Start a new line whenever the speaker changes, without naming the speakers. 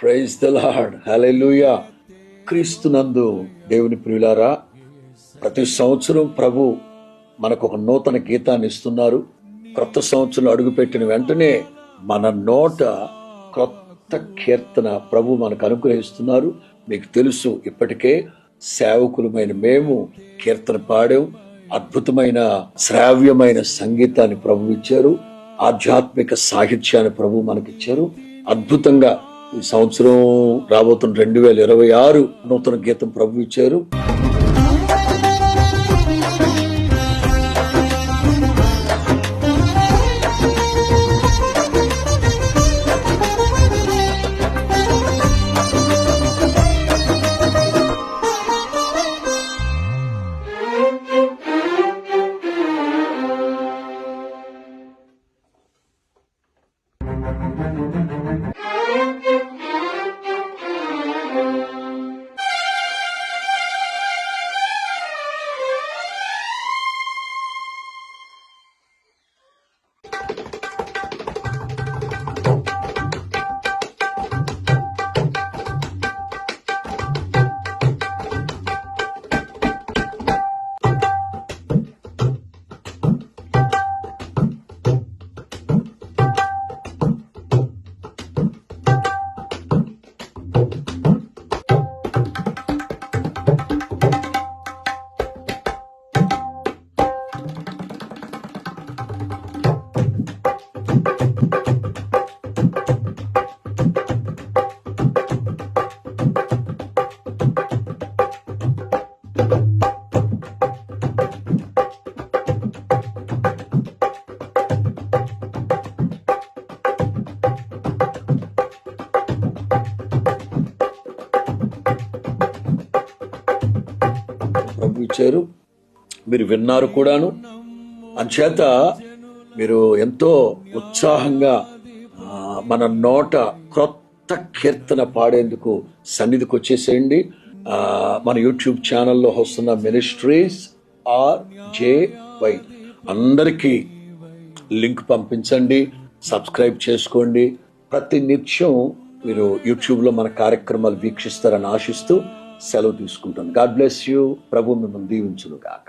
Praise the lord, హల్లెలూయా. క్రీస్తునందు దేవుని ప్రియులారా, ప్రతి సంవత్సరం ప్రభు మనకు ఒక నూతన గీతాన్ని ఇస్తున్నారు. క్రొత్త సంవత్సరం అడుగుపెట్టిన వెంటనే మన నోట క్రొత్త కీర్తన ప్రభు మనకు అనుగ్రహిస్తున్నారు. మీకు తెలుసు, ఇప్పటికే సేవకులమైన మేము కీర్తన పాడాం. అద్భుతమైన శ్రావ్యమైన సంగీతాన్ని ప్రభు ఇచ్చారు. ఆధ్యాత్మిక సాహిత్యాన్ని ప్రభు మనకిచ్చారు. అద్భుతంగా ఈ సంవత్సరం రాబోతున్న 2026 నూతన గీతం ప్రభు ఇచ్చారు. ప్రభు ఇచ్చారు, మీరు విన్నారు కూడాను. అంచేత మీరు ఎంతో ఉత్సాహంగా మన నోట క్రొత్త కీర్తన పాడేందుకు సన్నిధికి వచ్చేసేయండి. మన యూట్యూబ్ ఛానల్లో వస్తున్న మినిస్ట్రీస్ RJY అందరికీ లింక్ పంపించండి, సబ్స్క్రైబ్ చేసుకోండి. ప్రతి నిత్యం మీరు యూట్యూబ్లో మన కార్యక్రమాలు వీక్షిస్తారని ఆశిస్తూ సెలవు తీసుకుంటాను. God bless you. ప్రభు మిమ్మల్ని దీవించును గాక.